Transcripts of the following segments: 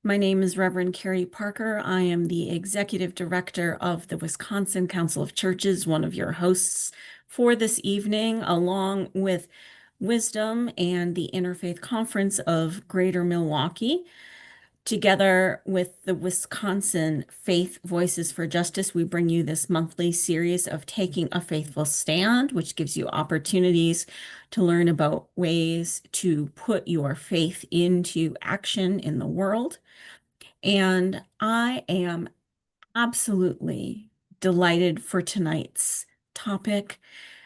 My name is Reverend Carrie Parker. I am the Executive Director of the Wisconsin Council of Churches, one of your hosts for this evening, along with Wisdom and the Interfaith Conference of Greater Milwaukee. Together with the Wisconsin Faith Voices for Justice, we bring you this monthly series of Taking a Faithful Stand, which gives you opportunities to learn about ways to put your faith into action in the world. And I am absolutely delighted for tonight's topic.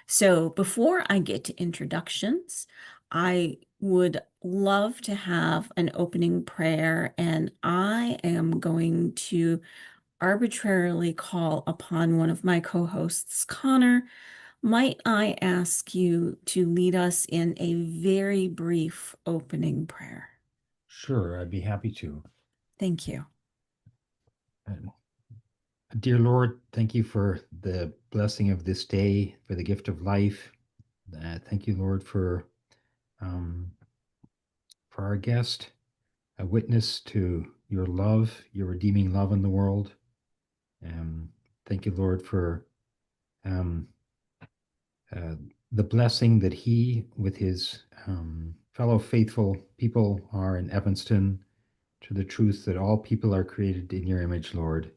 So before I get to introductions, I would love to have an opening prayer, and I am going to arbitrarily call upon one of my co-hosts, Connor. Might I ask you to lead us in a very brief opening prayer? Sure, I'd be happy to. Thank you. Dear Lord, thank you for the blessing of this day, for the gift of life. Thank you, Lord, for our guest, a witness to your love, your redeeming love in the world. Thank you, Lord, for um, the blessing that he, with his fellow faithful people, are in Evanston, to the truth that all people are created in your image, Lord,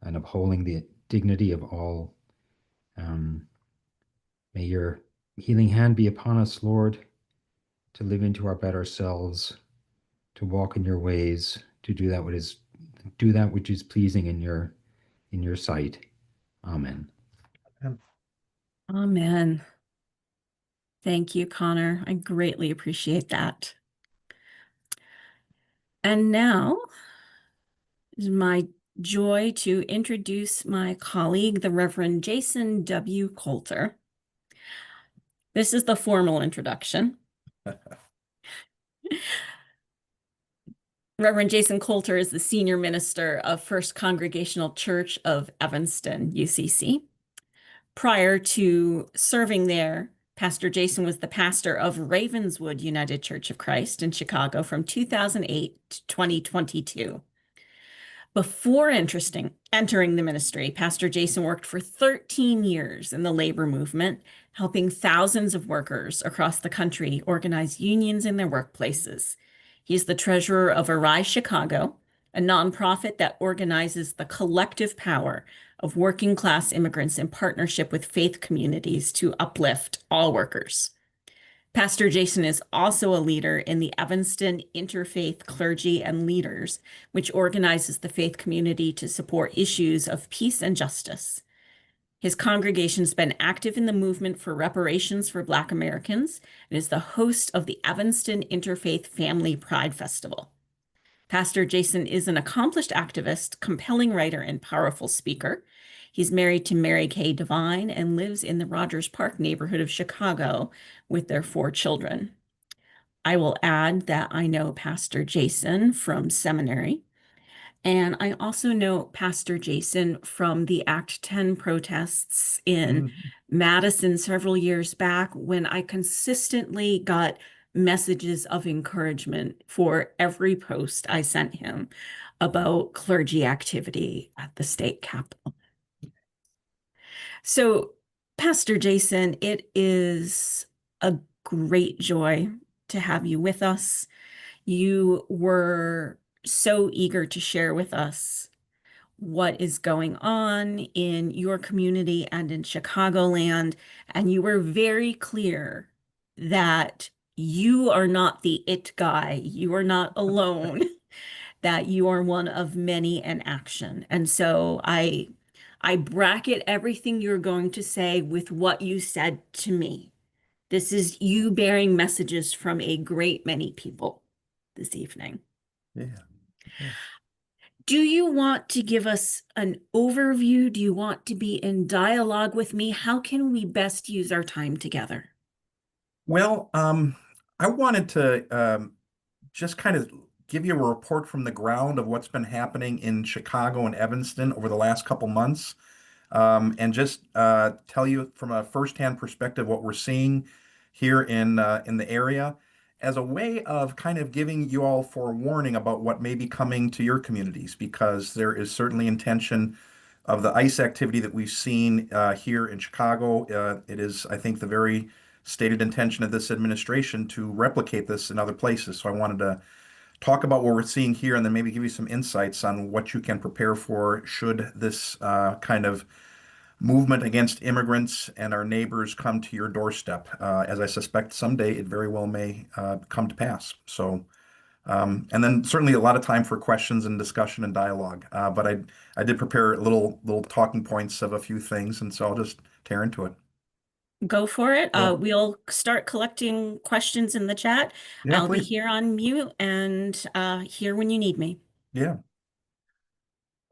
and upholding the dignity of all. May your healing hand be upon us, Lord, to live into our better selves, to walk in your ways, to do that which is pleasing in your sight. Amen. Amen. Thank you, Connor. I greatly appreciate that. And now it is my joy to introduce my colleague, the Reverend Jason W. Coulter. This is the formal introduction. Reverend Jason Coulter is the senior minister of First Congregational Church of Evanston, UCC. Prior to serving there, Pastor Jason was the pastor of Ravenswood United Church of Christ in Chicago from 2008 to 2022. Before entering the ministry, Pastor Jason worked for 13 years in the labor movement, helping thousands of workers across the country organize unions in their workplaces. He's the treasurer of Arise Chicago, a nonprofit that organizes the collective power of working class immigrants in partnership with faith communities to uplift all workers. Pastor Jason is also a leader in the Evanston Interfaith Clergy and Leaders, which organizes the faith community to support issues of peace and justice. His congregation's been active in the movement for reparations for Black Americans and is the host of the Evanston Interfaith Family Pride Festival. Pastor Jason is an accomplished activist, compelling writer, and powerful speaker. He's married to Mary Kay Devine and lives in the Rogers Park neighborhood of Chicago with their 4 children. I will add that I know Pastor Jason from seminary, and I also know Pastor Jason from the Act 10 protests in Madison several years back, when I consistently got messages of encouragement for every post I sent him about clergy activity at the state capitol. So, Pastor Jason, it is a great joy to have you with us. You were so eager to share with us what is going on in your community and in Chicagoland, and you were very clear that you are not the it guy. You are not alone, that you are one of many in action. And so I bracket everything you're going to say with what you said to me. This is you bearing messages from a great many people this evening. Yeah. Do you want to give us an overview? Do you want to be in dialogue with me? How can we best use our time together? Well, I wanted to just kind of give you a report from the ground of what's been happening in Chicago and Evanston over the last couple months, and just tell you from a firsthand perspective what we're seeing here in the area. as a way of kind of giving you all forewarning about what may be coming to your communities, because there is certainly intention of the ICE activity that we've seen here in Chicago. It is, I think, the very stated intention of this administration to replicate this in other places. So I wanted to talk about what we're seeing here and then maybe give you some insights on what you can prepare for should this kind of movement against immigrants and our neighbors come to your doorstep. As I suspect someday it very well may come to pass. So, and then certainly a lot of time for questions and discussion and dialogue. But I did prepare little talking points of a few things, and so I'll just tear into it. Go for it. Well, We'll start collecting questions in the chat. yeah, I'll be please. here on mute and here when you need me. Yeah.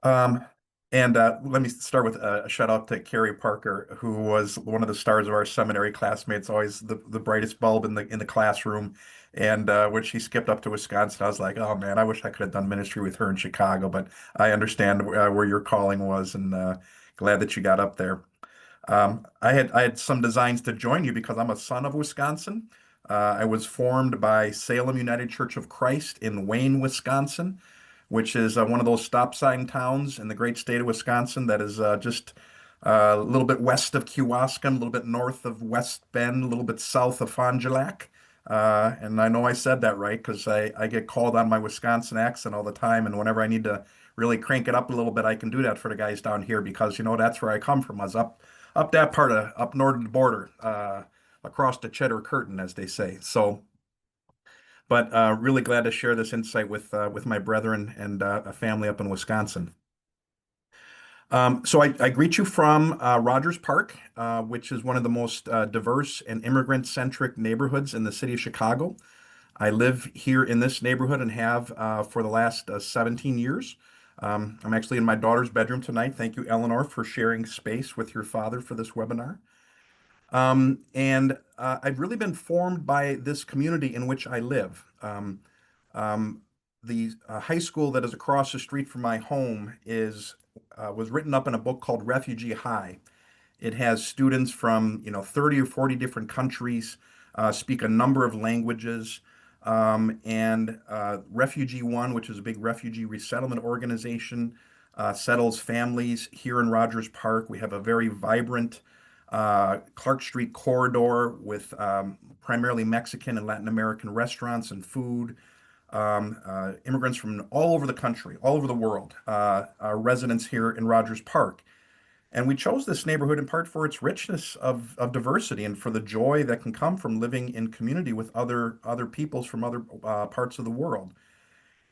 Um, and let me start with a shout out to Carrie Parker, who was one of the stars of our seminary classmates, always the brightest bulb in the classroom. And when she skipped up to Wisconsin, I was like, oh man, I wish I could have done ministry with her in Chicago. But I understand where your calling was, and glad that you got up there. I had some designs to join you because I'm a son of Wisconsin. I was formed by Salem United Church of Christ in Wayne, Wisconsin, which is one of those stop sign towns in the great state of Wisconsin that is just a little bit west of Kewaskum, a little bit north of West Bend, a little bit south of Fond du Lac. And I know I said that right because I get called on my Wisconsin accent all the time. And whenever I need to really crank it up a little bit, I can do that for the guys down here because, that's where I come from. I was up that part of up north of the border, across the Cheddar Curtain, as they say. So, but really glad to share this insight with my brethren and a family up in Wisconsin. So I greet you from Rogers Park, which is one of the most diverse and immigrant-centric neighborhoods in the city of Chicago. I live here in this neighborhood and have for the last 17 years. I'm actually in my daughter's bedroom tonight. Thank you, Eleanor, for sharing space with your father for this webinar. And I've really been formed by this community in which I live. Um, the high school that is across the street from my home was written up in a book called Refugee High. It has students from 30 or 40 different countries, speak a number of languages, and Refugee One, which is a big refugee resettlement organization, settles families here in Rogers Park. We have a very vibrant Clark Street corridor with primarily Mexican and Latin American restaurants and food. Immigrants from all over the country, all over the world, are residents here in Rogers Park. And we chose this neighborhood in part for its richness of diversity and for the joy that can come from living in community with other peoples from other parts of the world.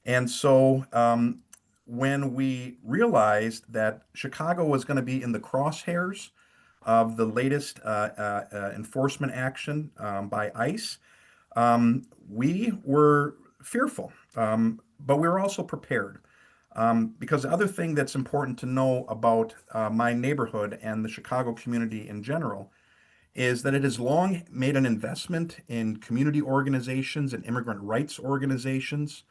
And so when we realized that Chicago was going to be in the crosshairs of the latest enforcement action by ICE, we were fearful, but we were also prepared. Because the other thing that's important to know about my neighborhood and the Chicago community in general is that it has long made an investment in community organizations and immigrant rights organizations.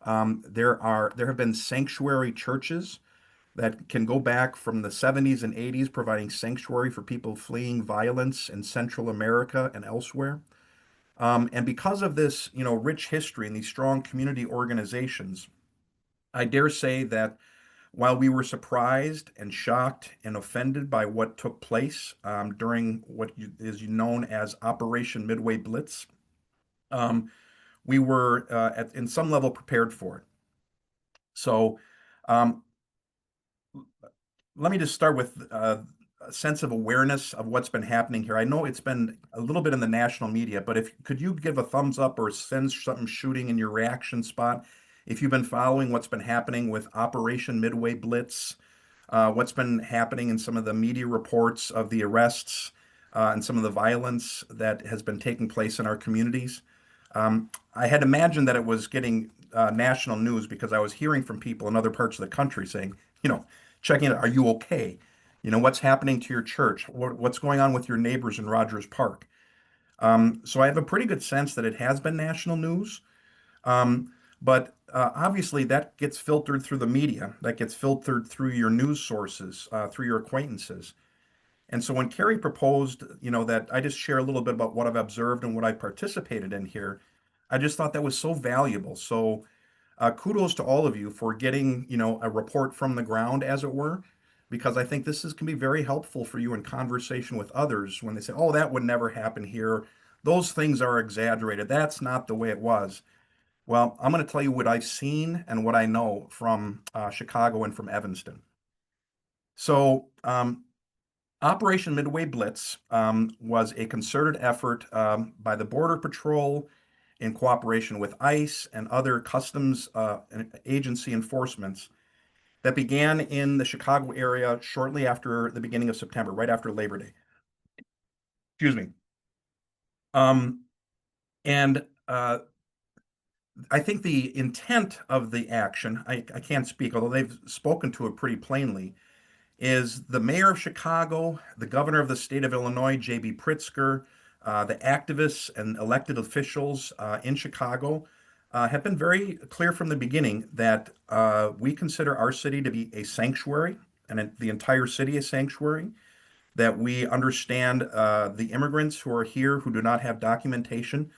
There have been sanctuary churches that can go back from the 70s and 80s, providing sanctuary for people fleeing violence in Central America and elsewhere. And because of this, rich history and these strong community organizations, I dare say that while we were surprised and shocked and offended by what took place during what is known as Operation Midway Blitz, um, we were in some level prepared for it. So um, let me just start with a sense of awareness of what's been happening here. I know it's been a little bit in the national media, but if could you give a thumbs up or send something shooting in your reaction spot if you've been following what's been happening with Operation Midway Blitz, what's been happening in some of the media reports of the arrests and some of the violence that has been taking place in our communities. I had imagined that it was getting national news because I was hearing from people in other parts of the country saying, checking it, are you okay? What's happening to your church? What's going on with your neighbors in Rogers Park? So I have a pretty good sense that it has been national news. But obviously that gets filtered through the media, that gets filtered through your news sources, through your acquaintances. And so when Carrie proposed, that I just share a little bit about what I've observed and what I participated in here, I just thought that was so valuable. So kudos to all of you for getting, a report from the ground, as it were, because I think can be very helpful for you in conversation with others when they say, "Oh, that would never happen here. Those things are exaggerated. That's not the way it was." Well, I'm going to tell you what I've seen and what I know from Chicago and from Evanston. So, Operation Midway Blitz was a concerted effort by the Border Patrol in cooperation with ICE and other customs agency enforcements that began in the Chicago area shortly after the beginning of September, right after Labor Day. Excuse me. Um, and I think the intent of the action, I can't speak, although they've spoken to it pretty plainly, is the mayor of Chicago, the governor of the state of Illinois, J.B. Pritzker, the activists and elected officials in Chicago have been very clear from the beginning that we consider our city to be a sanctuary and the entire city a sanctuary, that we understand the immigrants who are here who do not have documentation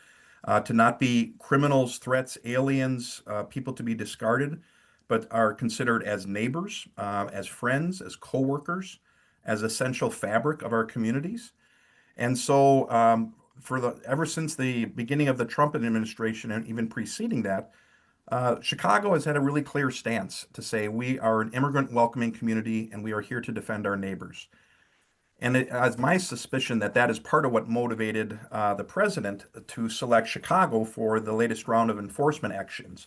to not be criminals, threats, aliens, people to be discarded, but are considered as neighbors, as friends, as coworkers, as essential fabric of our communities. And so, ever since the beginning of the Trump administration and even preceding that, Chicago has had a really clear stance to say we are an immigrant welcoming community and we are here to defend our neighbors. And it is my suspicion that that is part of what motivated the president to select Chicago for the latest round of enforcement actions.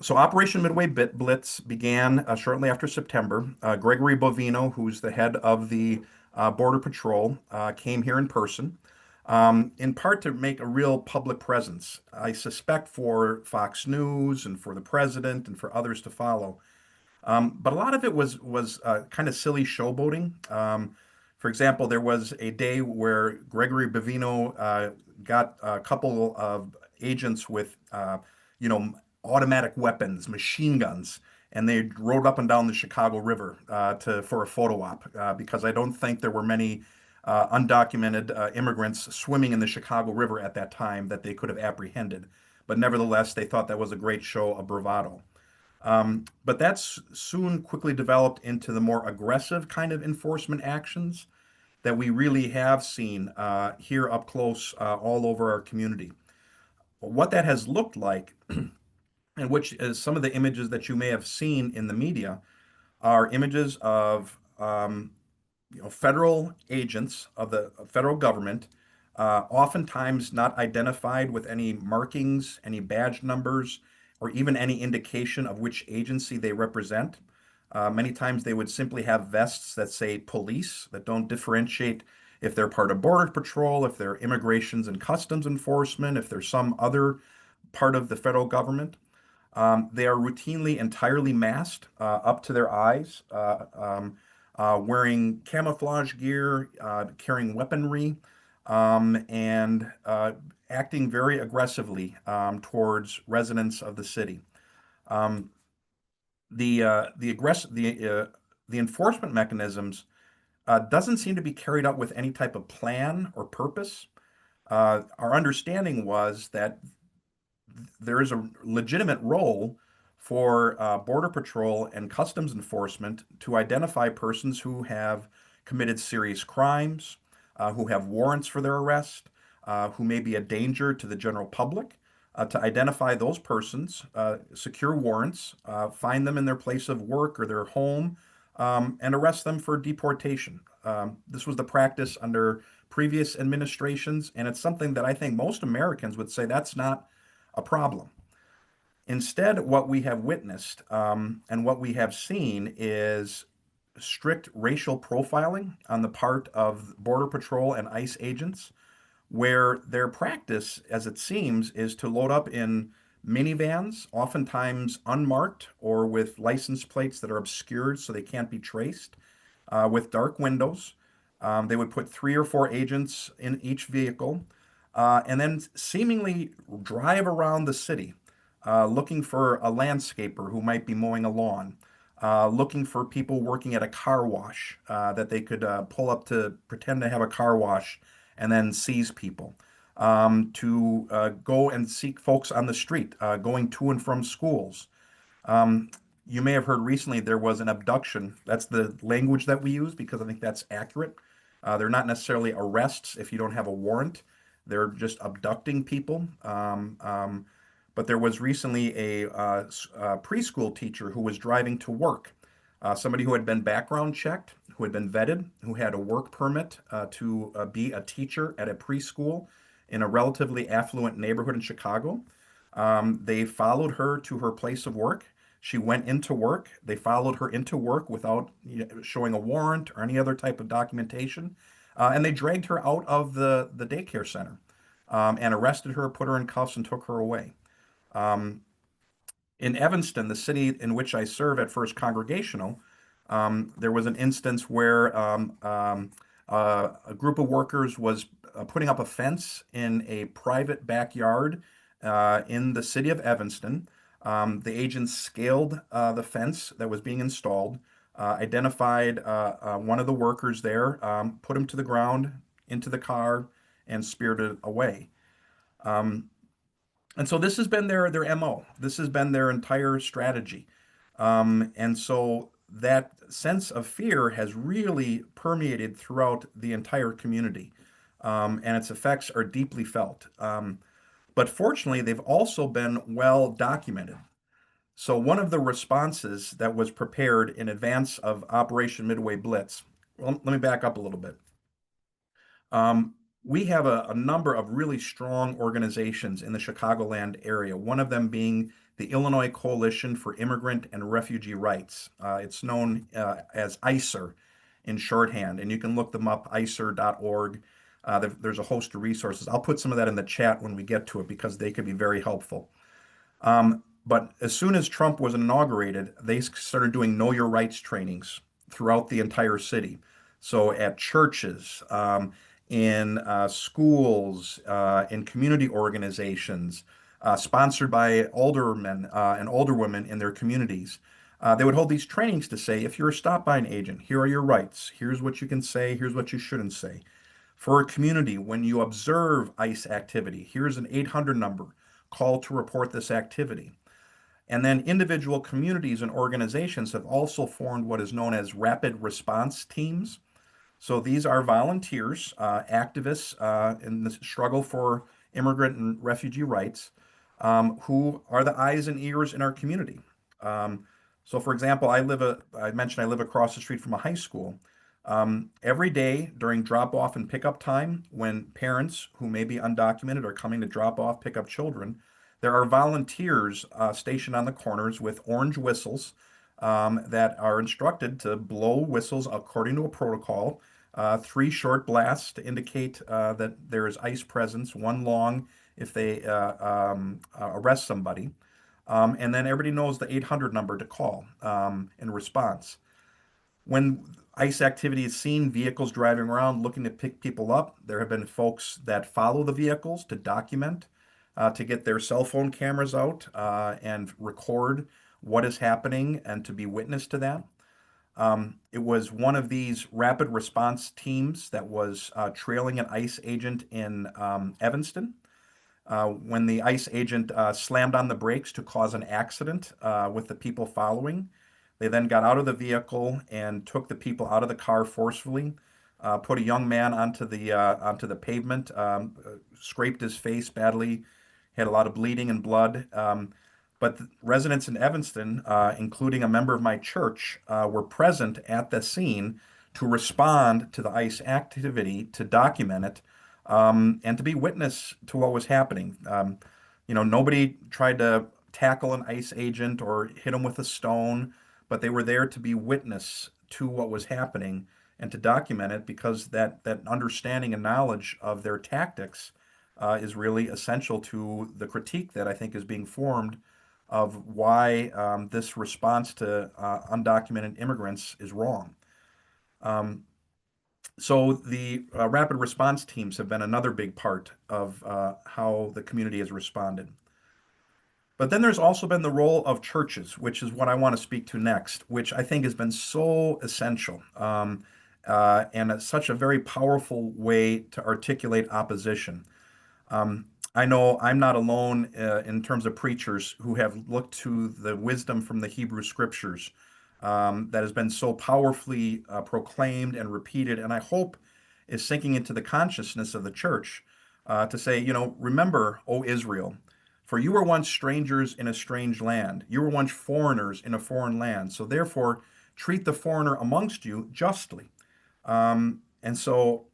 So Operation Midway Blitz began shortly after September. Gregory Bovino, who's the head of the Border Patrol, came here in person, in part to make a real public presence. I suspect for Fox News and for the president and for others to follow. But a lot of it was kind of silly showboating. For example, there was a day where Gregory Bovino got a couple of agents with, you know, automatic weapons, machine guns, and they rode up and down the Chicago River for a photo op because I don't think there were many undocumented immigrants swimming in the Chicago River at that time that they could have apprehended. But nevertheless, they thought that was a great show of bravado. But that's soon quickly developed into the more aggressive kind of enforcement actions that we really have seen here up close all over our community. What that has looked like, and which is some of the images that you may have seen in the media, are images of federal agents of the federal government, oftentimes not identified with any markings, any badge numbers, or even any indication of which agency they represent. Many times they would simply have vests that say police that don't differentiate if they're part of Border Patrol, if they're Immigrations and Customs Enforcement, if they're some other part of the federal government. They are routinely entirely masked up to their eyes, wearing camouflage gear, carrying weaponry, and acting very aggressively towards residents of the city. Um, the enforcement mechanisms doesn't seem to be carried out with any type of plan or purpose. Our understanding was that there is a legitimate role for Border Patrol and Customs Enforcement to identify persons who have committed serious crimes, who have warrants for their arrest, who may be a danger to the general public, to identify those persons, secure warrants, find them in their place of work or their home, and arrest them for deportation. This was the practice under previous administrations, and it's something that I think most Americans would say that's not a problem. Instead, what we have witnessed and what we have seen is strict racial profiling on the part of Border Patrol and ICE agents, where their practice, as it seems, is to load up in minivans, oftentimes unmarked or with license plates that are obscured so they can't be traced, with dark windows. They would put 3 or 4 agents in each vehicle and then seemingly drive around the city looking for a landscaper who might be mowing a lawn, looking for people working at a car wash that they could pull up to pretend to have a car wash and then seize people. to go and seek folks on the street, going to and from schools. Um, you may have heard recently there was an abduction. That's the language that we use because I think that's accurate. They're not necessarily arrests if you don't have a warrant. They're just abducting people. But there was recently a preschool teacher who was driving to work, somebody who had been background checked, who had been vetted, who had a work permit to be a teacher at a preschool in a relatively affluent neighborhood in Chicago. They followed her to her place of work. She went into work. They followed her into work without showing a warrant or any other type of documentation. And they dragged her out of the daycare center and arrested her, put her in cuffs, and took her away. Um, in Evanston, the city in which I serve at First Congregational, there was an instance where a group of workers was putting up a fence in a private backyard in the city of Evanston. The agents scaled the fence that was being installed, identified one of the workers there, put him to the ground, into the car, and spirited away. Um, and so this has been their MO. This has been their entire strategy. And so that sense of fear has really permeated throughout the entire community. And its effects are deeply felt. But fortunately, they've also been well documented. So one of the responses that was prepared in advance of Operation Midway Blitz, well, let me back up a little bit. We have a number of really strong organizations in the Chicagoland area, one of them being the Illinois Coalition for Immigrant and Refugee Rights. It's known as ICER in shorthand, and you can look them up, icer.org. There's a host of resources. I'll put some of that in the chat when we get to it because they could be very helpful. But as soon as Trump was inaugurated, they started doing Know Your Rights trainings throughout the entire city. So at churches, in schools, in community organizations, sponsored by aldermen and older women in their communities. They would hold these trainings to say, if you're a stop-by agent, here are your rights. Here's what you can say. Here's what you shouldn't say. For a community, when you observe ICE activity, here's an 800 number. Call to report this activity. And then individual communities and organizations have also formed what is known as rapid response teams. So these are volunteers, activists in the struggle for immigrant and refugee rights, who are the eyes and ears in our community. So, for example, I mentioned I live across the street from a high school. Every day during drop off and pickup time, when parents who may be undocumented are coming to drop off, pick up children, there are volunteers stationed on the corners with orange whistles that are instructed to blow whistles according to a protocol. Three short blasts to indicate that there is ICE presence, one long if they arrest somebody. And then everybody knows the 800 number to call in response. When ICE activity is seen, vehicles driving around looking to pick people up, there have been folks that follow the vehicles to document, to get their cell phone cameras out and record what is happening and to be witness to that. It was one of these rapid response teams that was trailing an ICE agent in Evanston. When the ICE agent slammed on the brakes to cause an accident with the people following, they then got out of the vehicle and took the people out of the car forcefully, put a young man onto the pavement, scraped his face badly, had a lot of bleeding and blood. But the residents in Evanston, including a member of my church, were present at the scene to respond to the ICE activity, to document it, and to be witness to what was happening. Nobody tried to tackle an ICE agent or hit him with a stone, but they were there to be witness to what was happening and to document it because that understanding and knowledge of their tactics is really essential to the critique that I think is being formed of why this response to undocumented immigrants is wrong. So the rapid response teams have been another big part of how the community has responded. But then there's also been the role of churches, which is what I want to speak to next, which I think has been so essential and it's such a very powerful way to articulate opposition. I know I'm not alone in terms of preachers who have looked to the wisdom from the Hebrew Scriptures that has been so powerfully proclaimed and repeated, and I hope is sinking into the consciousness of the church to say, remember, O Israel, for you were once strangers in a strange land. You were once foreigners in a foreign land. So therefore, treat the foreigner amongst you justly. And so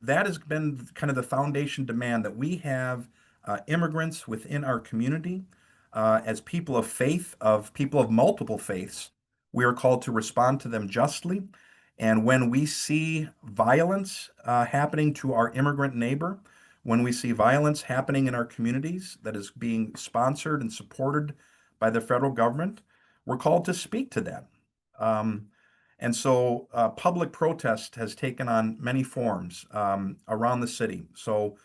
that has been kind of the foundation demand that we have immigrants within our community as people of faith, of people of multiple faiths. We are called to respond to them justly. And when we see violence happening to our immigrant neighbor, when we see violence happening in our communities that is being sponsored and supported by the federal government, we're called to speak to that. Um, and so public protest has taken on many forms around the city. So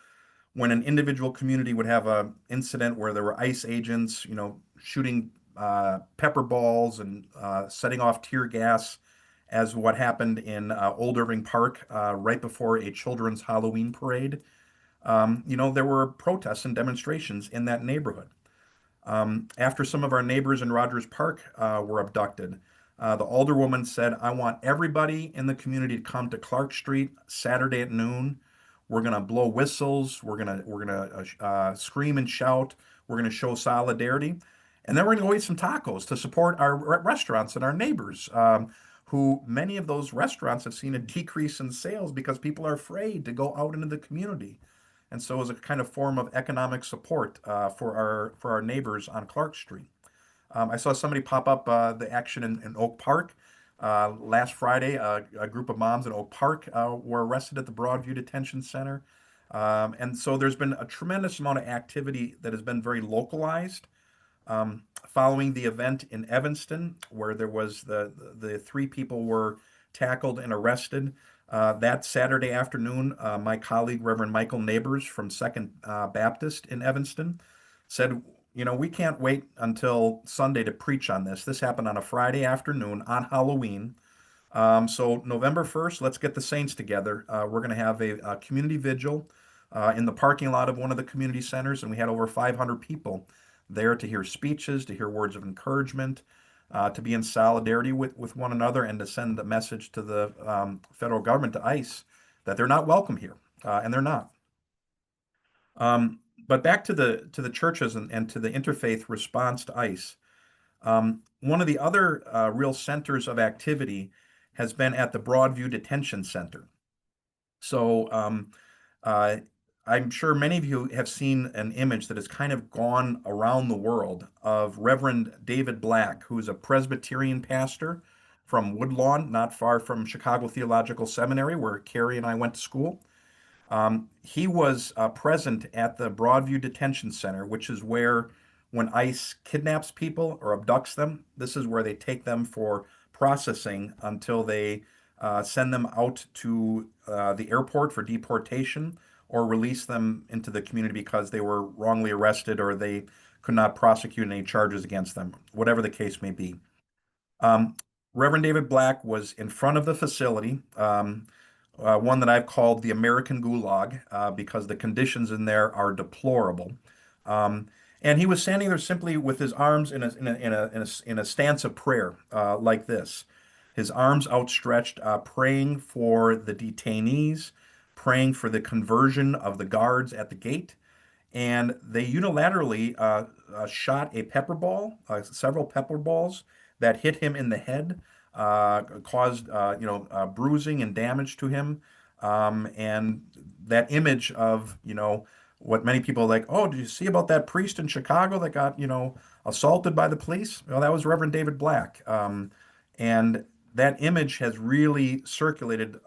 when an individual community would have an incident where there were ICE agents, shooting pepper balls and setting off tear gas, as what happened in Old Irving Park right before a children's Halloween parade, there were protests and demonstrations in that neighborhood. After some of our neighbors in Rogers Park were abducted, the alderwoman said, "I want everybody in the community to come to Clark Street Saturday at noon. We're gonna blow whistles. We're gonna scream and shout. We're gonna show solidarity, and then we're gonna go eat some tacos to support our restaurants and our neighbors." Who many of those restaurants have seen a decrease in sales because people are afraid to go out into the community. And so as a kind of form of economic support for our neighbors on Clark Street. I saw somebody pop up the action in Oak Park last Friday. A group of moms in Oak Park were arrested at the Broadview Detention Center. And so there's been a tremendous amount of activity that has been very localized. Following the event in Evanston, where there was the three people were tackled and arrested, that Saturday afternoon, my colleague, Reverend Michael Neighbors from Second Baptist in Evanston, said, we can't wait until Sunday to preach on this. This happened on a Friday afternoon on Halloween. So November 1st, let's get the saints together. We're going to have a community vigil in the parking lot of one of the community centers, and we had over 500 people there to hear speeches, to hear words of encouragement, to be in solidarity with one another, and to send a message to the federal government, to ICE, that they're not welcome here, and they're not. But back to the churches and to the interfaith response to ICE. One of the other real centers of activity has been at the Broadview Detention Center. So uh, I'm sure many of you have seen an image that has kind of gone around the world of Reverend David Black, who's a Presbyterian pastor from Woodlawn, not far from Chicago Theological Seminary, where Carrie and I went to school. He was present at the Broadview Detention Center, which is where, when ICE kidnaps people or abducts them, this is where they take them for processing until they send them out to the airport for deportation or release them into the community because they were wrongly arrested or they could not prosecute any charges against them, whatever the case may be. Um, Reverend David Black was in front of the facility, one that I've called the American Gulag, because the conditions in there are deplorable. Um, and he was standing there simply with his arms in a stance of prayer, like this, his arms outstretched, praying for the detainees, praying for the conversion of the guards at the gate. And they unilaterally shot a pepper ball, several pepper balls that hit him in the head, caused bruising and damage to him. And that image of what many people are like, oh, did you see about that priest in Chicago that got assaulted by the police? Well, that was Reverend David Black. And that image has really circulated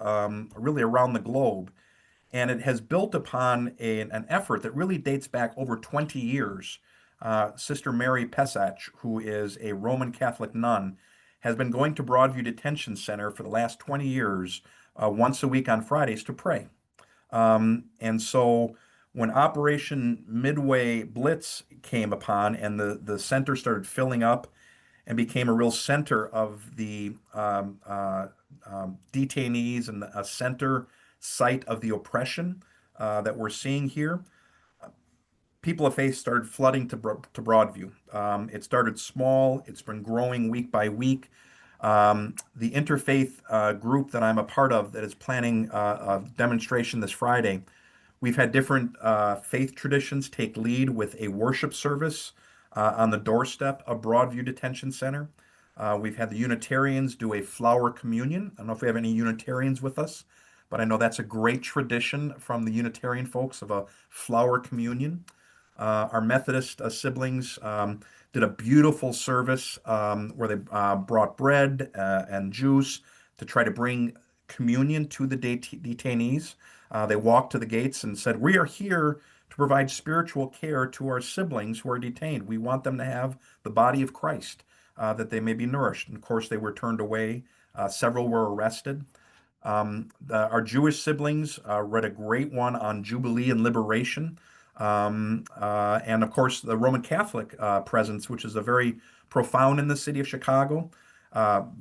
really around the globe, and it has built upon an effort that really dates back over 20 years. Sister Mary Pesach, who is a Roman Catholic nun, has been going to Broadview Detention Center for the last 20 years, once a week on Fridays, to pray. And so when Operation Midway Blitz came upon and the center started filling up and became a real center of the detainees and a center site of the oppression that we're seeing here, people of faith started flooding to Broadview. It started small. It's been growing week by week. The interfaith group that I'm a part of that is planning a demonstration this Friday, we've had different faith traditions take lead with a worship service on the doorstep of Broadview Detention Center. We've had the Unitarians do a flower communion. I don't know if we have any Unitarians with us, but I know that's a great tradition from the Unitarian folks of a flower communion. Our Methodist siblings did a beautiful service where they brought bread and juice to try to bring communion to the detainees. They walked to the gates and said, "We are here to provide spiritual care to our siblings who are detained. We want them to have the body of Christ, that they may be nourished." And of course, they were turned away. Several were arrested. Our Jewish siblings read a great one on Jubilee and liberation. And of course, the Roman Catholic presence, which is a very profound in the city of Chicago.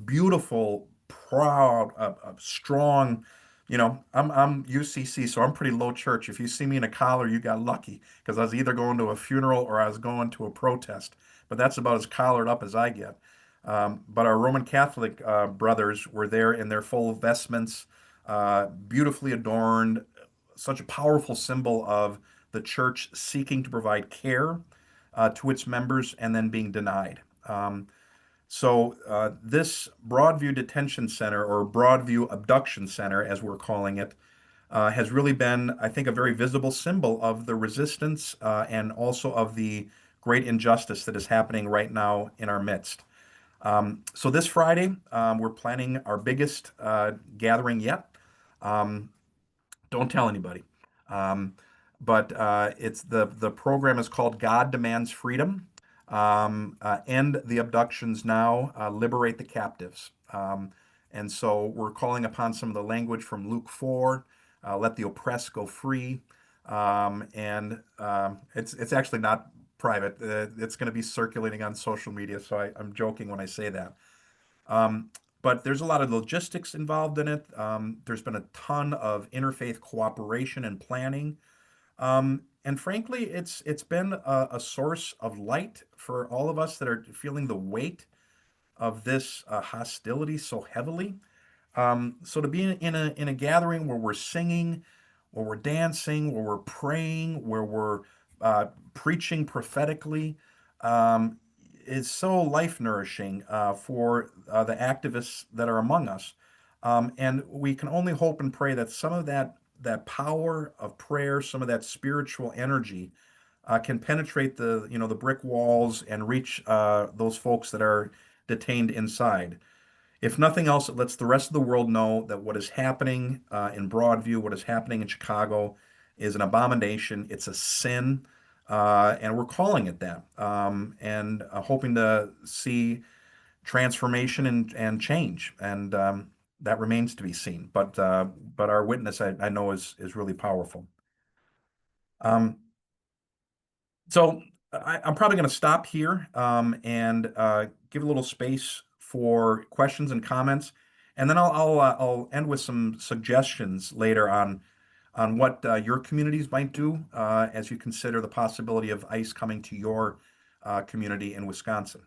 Beautiful, proud, strong. I'm UCC, so I'm pretty low church. If you see me in a collar, you got lucky because I was either going to a funeral or I was going to a protest. But that's about as collared up as I get. But our Roman Catholic brothers were there in their full vestments, beautifully adorned, such a powerful symbol of the church seeking to provide care to its members and then being denied. This Broadview Detention Center, or Broadview Abduction Center, as we're calling it, has really been, I think, a very visible symbol of the resistance and also of the great injustice that is happening right now in our midst. So this Friday, we're planning our biggest gathering yet. Um, don't tell anybody. Um, but it's the program is called God Demands Freedom. End the abductions now, liberate the captives. And so we're calling upon some of the language from Luke 4, let the oppressed go free. It's actually not private. It's going to be circulating on social media, so I'm joking when I say that. Um, but there's a lot of logistics involved in it. There's been a ton of interfaith cooperation and planning. And frankly, it's been a source of light for all of us that are feeling the weight of this hostility so heavily. So to be in a gathering where we're singing, where we're dancing, where we're praying, where we're preaching prophetically, um, is so life nourishing for the activists that are among us. And we can only hope and pray that some of that power of prayer, some of that spiritual energy, can penetrate the brick walls and reach those folks that are detained inside. If nothing else, it lets the rest of the world know that what is happening in Broadview, what is happening in Chicago, is an abomination. It's a sin, and we're calling it that, and hoping to see transformation and change. And that remains to be seen. But our witness, I know, is really powerful. Um, I'm probably going to stop here and give a little space for questions and comments, and then I'll end with some suggestions later on what your communities might do as you consider the possibility of ICE coming to your community in Wisconsin.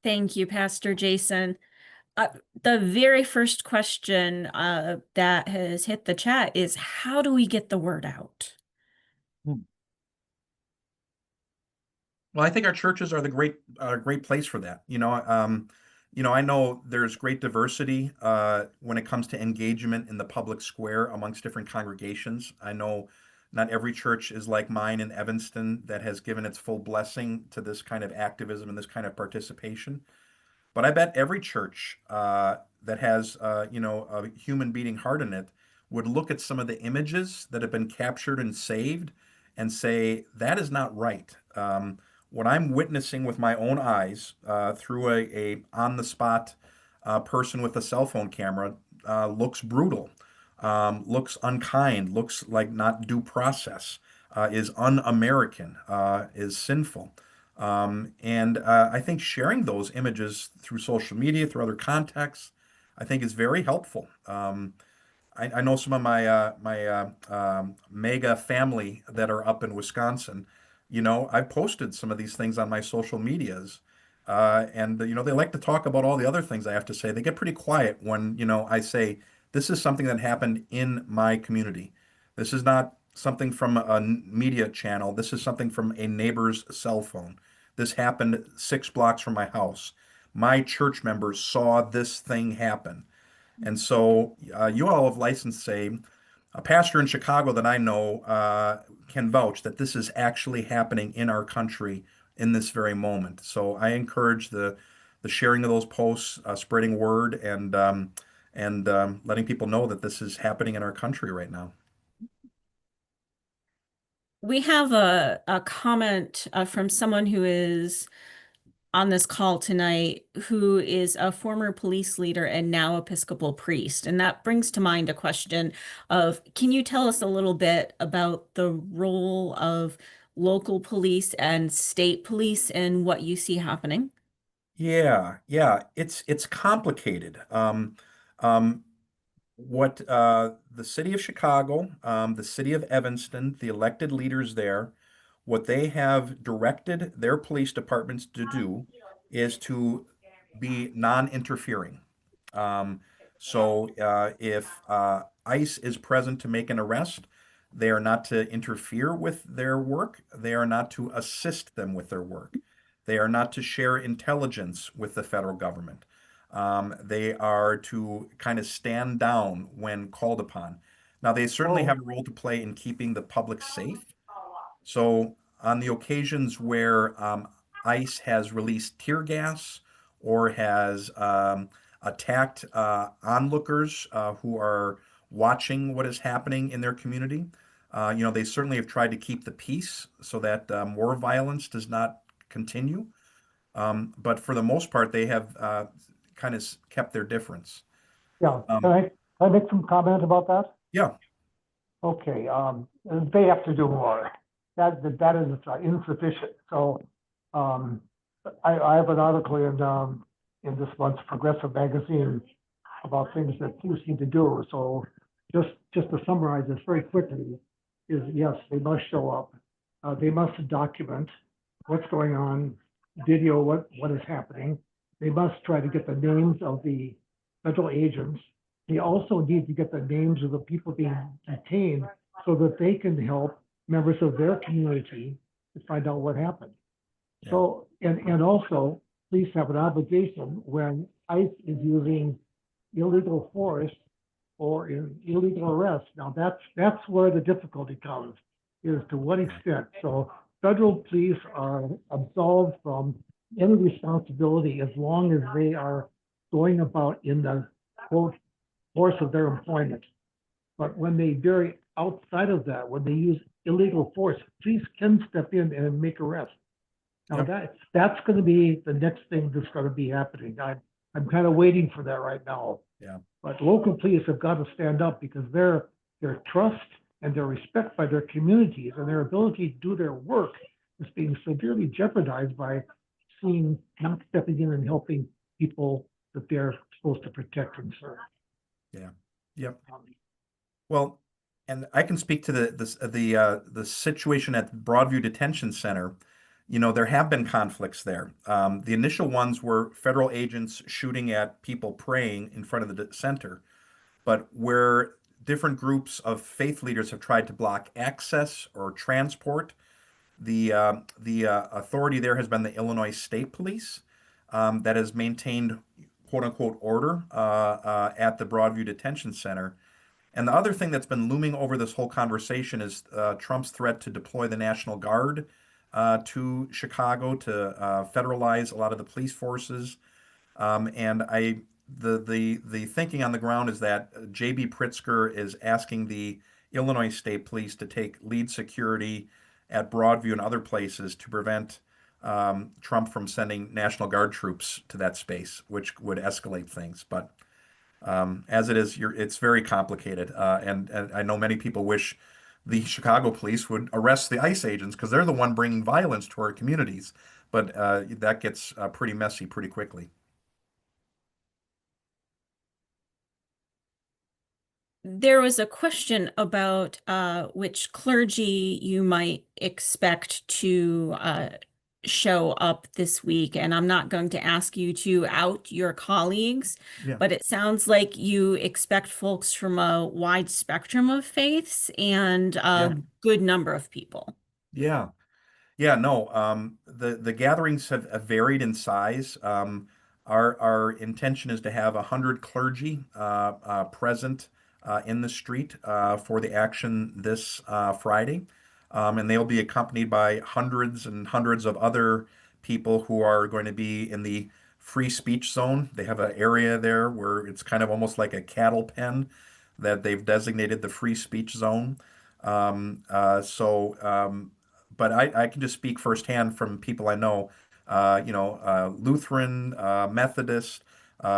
Thank you, Pastor Jason. Uh, the very first question that has hit the chat is, how do we get the word out? Well, I think our churches are the great place for that. I know there's great diversity when it comes to engagement in the public square amongst different congregations. I know not every church is like mine in Evanston that has given its full blessing to this kind of activism and this kind of participation. But I bet every church that has, a human beating heart in it would look at some of the images that have been captured and saved and say, that is not right. What I'm witnessing with my own eyes through a on-the-spot person with a cell phone camera looks brutal, looks unkind, looks like not due process, is un-American, is sinful. And I think sharing those images through social media, through other contexts, I think is very helpful. I know some of my mega family that are up in Wisconsin. I posted some of these things on my social medias, and they like to talk about all the other things I have to say. They get pretty quiet when I say this is something that happened in my community. This is not something from a media channel. This is something from a neighbor's cell phone. This happened 6 blocks from my house. My church members saw this thing happen. And so you all have licensed, say, a pastor in Chicago that I know can vouch that this is actually happening in our country in this very moment. So I encourage the sharing of those posts, spreading word, and letting people know that this is happening in our country right now. We have a comment from someone who is on this call tonight who is a former police leader and now Episcopal priest. And that brings to mind a question of, can you tell us a little bit about the role of local police and state police and what you see happening? Yeah, it's complicated. Um, what the city of Chicago, the city of Evanston, the elected leaders there, what they have directed their police departments to do is to be non-interfering. Um, so if ICE is present to make an arrest, they are not to interfere with their work. They are not to assist them with their work. They are not to share intelligence with the federal government. They are to kind of stand down when called upon. Now, they certainly have a role to play in keeping the public safe. So, on the occasions where ICE has released tear gas or has attacked onlookers who are watching what is happening in their community, they certainly have tried to keep the peace so that more violence does not continue. But for the most part, they have kind of kept their difference. Yeah, Um, can I make some comment about that? yeah, Okay, they have to do more. That is insufficient. So, I have an article in this month's Progressive magazine about things that police need to do. So just to summarize this very quickly is yes, they must show up. They must document what's going on, video what is happening. They must try to get the names of the federal agents. They also need to get the names of the people being detained so that they can help members of their community to find out what happened. Yeah. So, and also, police have an obligation when ICE is using illegal force or illegal arrest. Now, that's where the difficulty comes, is to what extent. So federal police are absolved from any responsibility as long as they are going about in the quote course of their employment. But when they vary outside of that, when they use illegal force, police can step in and make arrests. Now Yep. that's going to be the next thing that's going to be happening. I'm kind of waiting for that right now. Yeah. But local police have got to stand up because their trust and their respect by their communities and their ability to do their work is being severely jeopardized by seeing not stepping in and helping people that they're supposed to protect and serve. Yeah. Yep. Um, Well, and I can speak to the situation at Broadview Detention Center. There have been conflicts there. The initial ones were federal agents shooting at people praying in front of the center, but where different groups of faith leaders have tried to block access or transport, the authority there has been the Illinois State Police that has maintained quote unquote order at the Broadview Detention Center. And the other thing that's been looming over this whole conversation is Trump's threat to deploy the National Guard to Chicago to federalize a lot of the police forces. And the thinking on the ground is that J.B. Pritzker is asking the Illinois State Police to take lead security at Broadview and other places to prevent Trump from sending National Guard troops to that space, which would escalate things. But as it is, it's very complicated, and I know many people wish the Chicago police would arrest the ICE agents because they're the one bringing violence to our communities. But that gets pretty messy pretty quickly. There was a question about which clergy you might expect to show up this week, and I'm not going to ask you to out your colleagues, Yeah. but it sounds like you expect folks from a wide spectrum of faiths and Yeah. a good number of people. Yeah. Yeah, no, the gatherings have varied in size. Our intention is to have 100 clergy present in the street for the action this Friday. And they'll be accompanied by hundreds and hundreds of other people who are going to be in the free speech zone. They have an area there where it's kind of almost like a cattle pen that they've designated the free speech zone. But I can just speak firsthand from people I know, Lutheran, Methodist,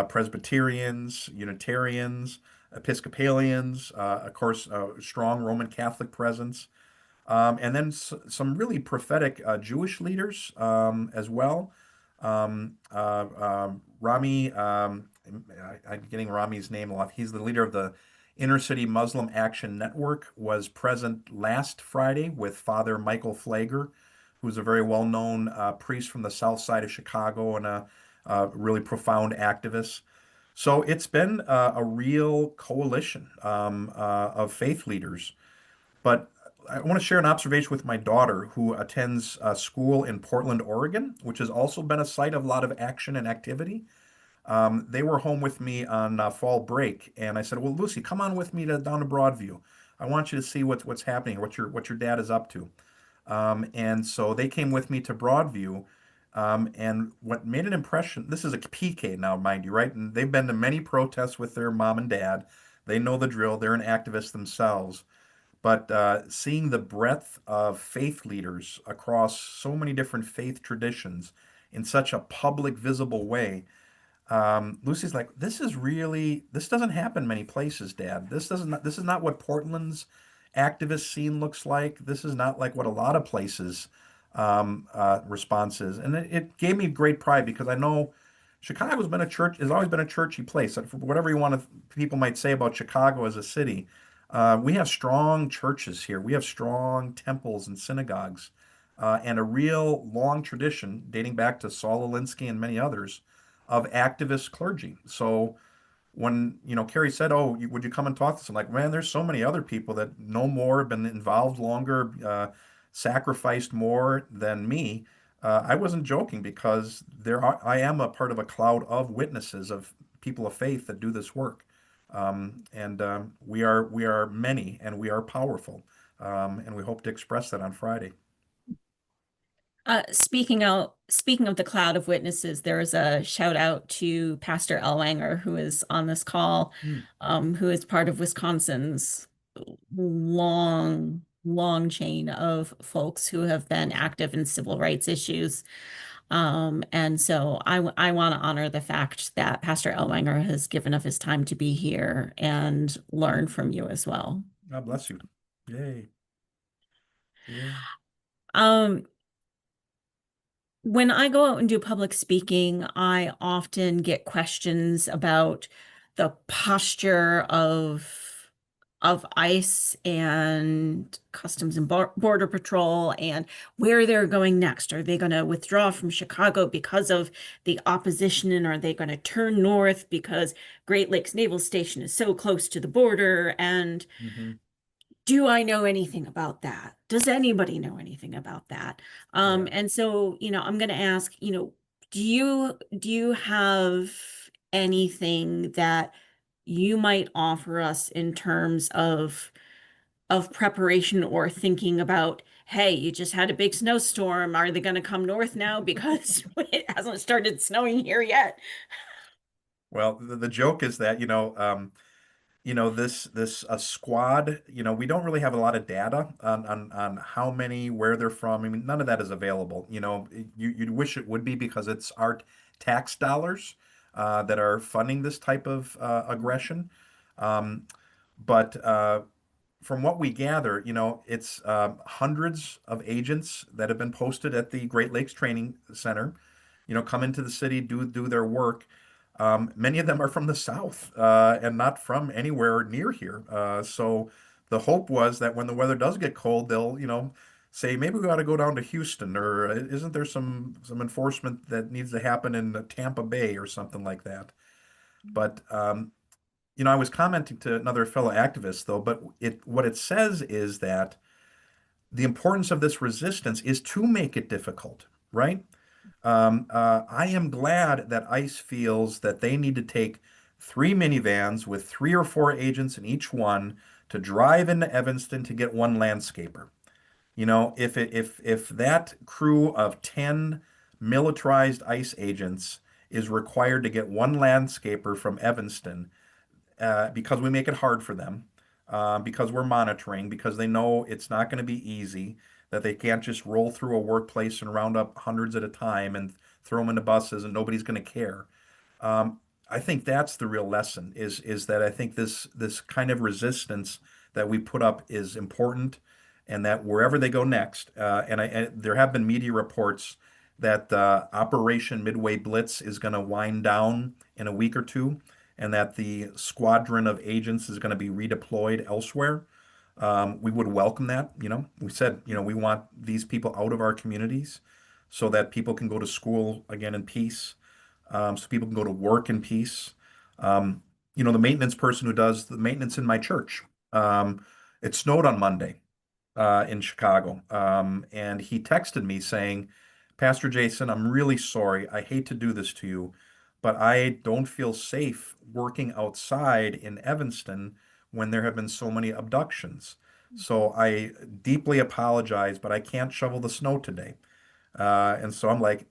Presbyterians, Unitarians, Episcopalians, of course, strong Roman Catholic presence, and then some really prophetic Jewish leaders as well. Rami, I'm getting Rami's name a lot. He's the leader of the Inner City Muslim Action Network, was present last Friday with Father Michael Flager, who's a very well-known priest from the south side of Chicago and a really profound activist. So it's been a real coalition of faith leaders. But I want to share an observation with my daughter who attends a school in Portland, Oregon, which has also been a site of a lot of action and activity. They were home with me on fall break, and I said, "Well, Lucy, come on with me down to Broadview. I want you to see what's happening, what your dad is up to." And so they came with me to Broadview. And what made an impression, this is a PK now, mind you, right? And they've been to many protests with their mom and dad. They know the drill. They're an activist themselves. But seeing the breadth of faith leaders across so many different faith traditions in such a public, visible way, Lucy's like, this doesn't happen many places, Dad. This is not what Portland's activist scene looks like. This is not like what a lot of places response is. And it gave me great pride because I know Chicago's been a church, has always been a churchy place. For whatever you want to, people might say about Chicago as a city, we have strong churches here. We have strong temples and synagogues, and a real long tradition dating back to Saul Alinsky and many others of activist clergy. So when Carrie said, "Oh, would you come and talk to us?" I'm like, man, there's so many other people that know more, have been involved longer, sacrificed more than me. I wasn't joking because I am a part of a cloud of witnesses of people of faith that do this work, and we are many and we are powerful, and we hope to express that on Friday. Speaking of the cloud of witnesses, there is a shout out to Pastor Elwanger, who is on this call, Hmm. who is part of Wisconsin's long chain of folks who have been active in civil rights issues. And so I want to honor the fact that Pastor Elwanger has given up his time to be here and learn from you as well. God bless you. Yay. Yeah. Um, When I go out and do public speaking, I often get questions about the posture of ICE and Customs and Border Patrol and where they're going next. Are they going to withdraw from Chicago because of the opposition, and are they going to turn north because Great Lakes Naval Station is so close to the border? And Hmm. do I know anything about that? Does anybody know anything about that? Yeah. And so, I'm going to ask, do you have anything that you might offer us in terms of preparation or thinking about, hey, you just had a big snowstorm. Are they going to come north now because it hasn't started snowing here yet? Well, the joke is that, this a squad, we don't really have a lot of data on how many, where they're from. I mean, none of that is available. You'd wish it would be because it's our tax dollars that are funding this type of aggression. Um, but from what we gather, it's hundreds of agents that have been posted at the Great Lakes Training Center, come into the city, do their work. Many of them are from the South and not from anywhere near here. So the hope was that when the weather does get cold, they'll, say maybe we ought to go down to Houston, or isn't there some enforcement that needs to happen in Tampa Bay or something like that. But I was commenting to another fellow activist though, but what it says is that the importance of this resistance is to make it difficult, right? I am glad that ICE feels that they need to take 3 minivans with 3 or 4 agents in each one to drive into Evanston to get one landscaper. If that crew of 10 militarized ICE agents is required to get one landscaper from Evanston, because we make it hard for them, because we're monitoring, because they know it's not going to be easy, that they can't just roll through a workplace and round up hundreds at a time and throw them into buses and nobody's going to care. Um, I think that's the real lesson is that I think this kind of resistance that we put up is important, and that wherever they go next, and there have been media reports that Operation Midway Blitz is going to wind down in a week or two, and that the squadron of agents is going to be redeployed elsewhere. We would welcome that. We said, we want these people out of our communities so that people can go to school again in peace, so people can go to work in peace. The maintenance person who does the maintenance in my church, it snowed on Monday in Chicago. And he texted me saying, Pastor Jason, I'm really sorry. I hate to do this to you, but I don't feel safe working outside in Evanston when there have been so many abductions. So I deeply apologize, but I can't shovel the snow today. And so I'm like,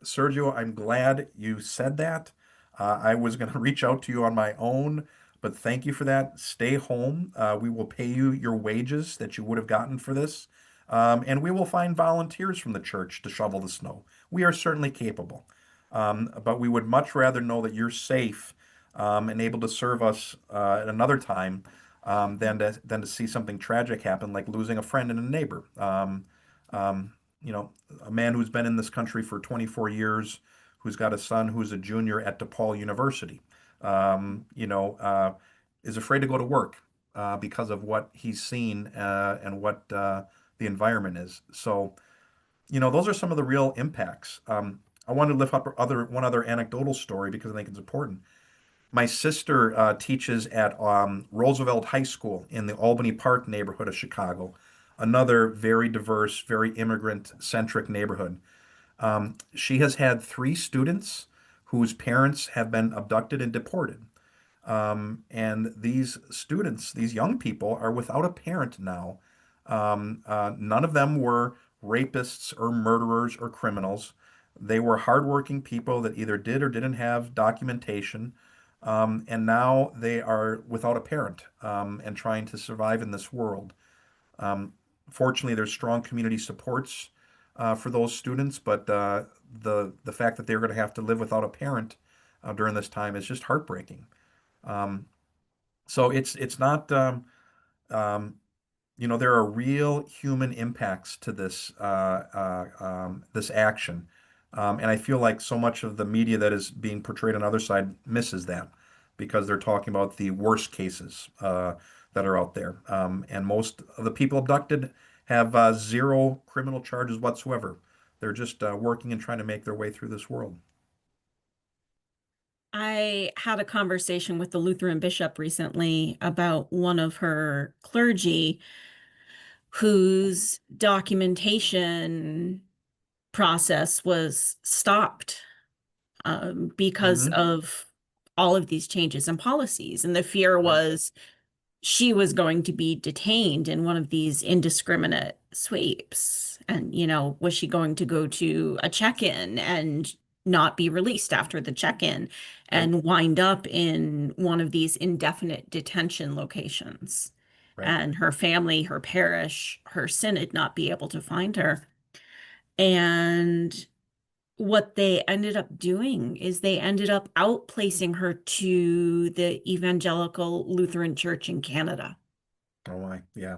Sergio, I'm glad you said that. I was going to reach out to you on my own, but thank you for that. Stay home. We will pay you your wages that you would have gotten for this. And we will find volunteers from the church to shovel the snow. We are certainly capable. But we would much rather know that you're safe and able to serve us at another time, than to see something tragic happen, like losing a friend and a neighbor. Um, a man who's been in this country for 24 years, who's got a son who's a junior at DePaul University, is afraid to go to work because of what he's seen and what the environment is. So, those are some of the real impacts. I wanted to lift up one other anecdotal story because I think it's important. My sister teaches at Roosevelt High School in the Albany Park neighborhood of Chicago, another very diverse, very immigrant-centric neighborhood. She has had 3 students whose parents have been abducted and deported. And these students, these young people, are without a parent now. None of them were rapists or murderers or criminals. They were hardworking people that either did or didn't have documentation. And now they are without a parent, and trying to survive in this world. Um, Fortunately, there's strong community supports for those students, but the fact that they're going to have to live without a parent during this time is just heartbreaking. Um, so it's not um, there are real human impacts to this action, and I feel like so much of the media that is being portrayed on the other side misses that because they're talking about the worst cases that are out there, and most of the people abducted have 0 criminal charges whatsoever. They're just working and trying to make their way through this world. I had a conversation with the Lutheran bishop recently about one of her clergy whose documentation process was stopped because Hmm. of all of these changes in policies. And the fear Right, was she was going to be detained in one of these indiscriminate sweeps. And, was she going to go to a check-in and not be released after the check-in right, and wind up in one of these indefinite detention locations? right. And her family, her parish, her synod not be able to find her. And what they ended up doing is they ended up outplacing her to the Evangelical Lutheran Church in Canada. Oh my, yeah, yeah,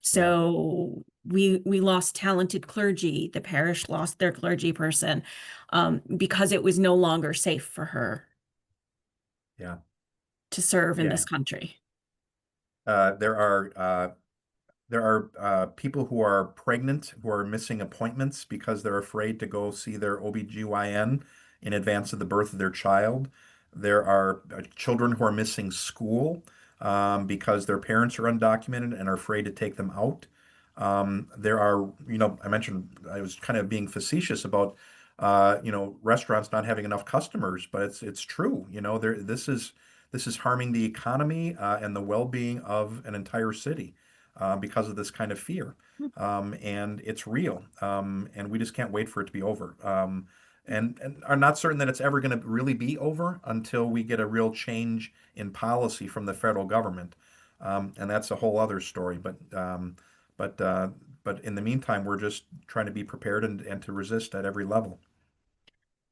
So we lost talented clergy. The parish lost their clergy person because it was no longer safe for her Yeah. to serve in Yeah. this country. Uh, there are uh, there are people who are pregnant who are missing appointments because they're afraid to go see their OBGYN in advance of the birth of their child. There are children who are missing school because their parents are undocumented and are afraid to take them out. There are, I mentioned I was kind of being facetious about, restaurants not having enough customers, but it's true. This is harming the economy and the well-being of an entire city because of this kind of fear. And it's real. And we just can't wait for it to be over. And are not certain that it's ever going to really be over until we get a real change in policy from the federal government. And that's a whole other story. But uh, but in the meantime, we're just trying to be prepared and to resist at every level.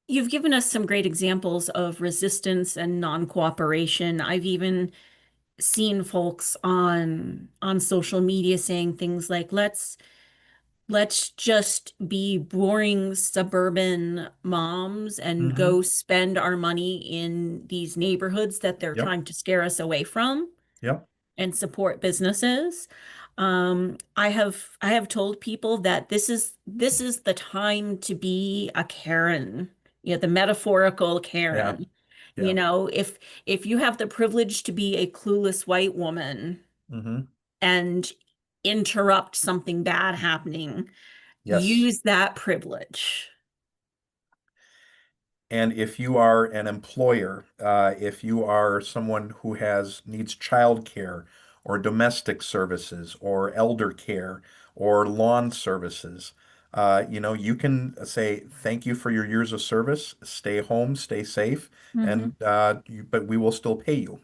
You've given us some great examples of resistance and non-cooperation. I've even seen folks on social media saying things like, let's just be boring suburban moms and Hmm. go spend our money in these neighborhoods that they're Yep. trying to scare us away from Yep. and support businesses. I have told people that this is the time to be a Karen, the metaphorical Yeah. Karen. Yeah. If you have the privilege to be a clueless white woman Hmm. and interrupt something bad happening, Yes. use that privilege. And if you are an employer, if you are someone who needs childcare or domestic services or elder care or lawn services, you can say thank you for your years of service. Stay home, stay safe, Mhm. but we will still pay you.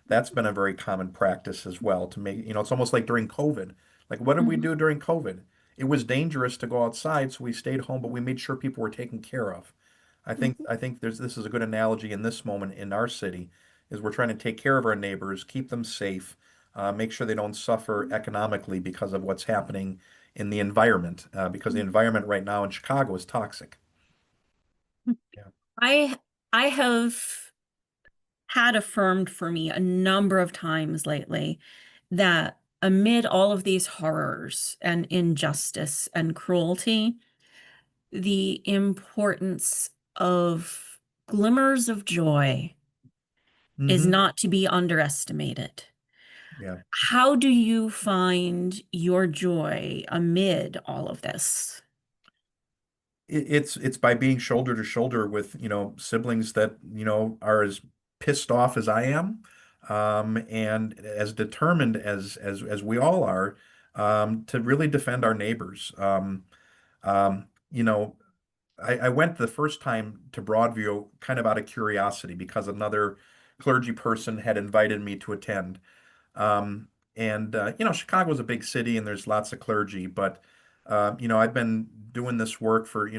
That's been a very common practice as well to make, it's almost like during COVID. Like, what did we Mhm. do during COVID? It was dangerous to go outside, so we stayed home, but we made sure people were taken care of. I think Mhm. I think this is a good analogy in this moment in our city, is we're trying to take care of our neighbors, keep them safe, make sure they don't suffer economically because of what's happening in the environment, because the environment right now in Chicago is toxic. Yeah. I I have had affirmed for me a number of times lately that amid all of these horrors and injustice and cruelty, the importance of glimmers of joy is Hmm. not to be underestimated. Yeah. How do you find your joy amid all of this? It's by being shoulder to shoulder with, siblings that, are as pissed off as I am, and as determined as we all are, to really defend our neighbors. Um, you know, I went the first time to Broadview kind of out of curiosity because another clergy person had invited me to attend. Um, and Chicago's a big city and there's lots of clergy, but I've been doing this work for,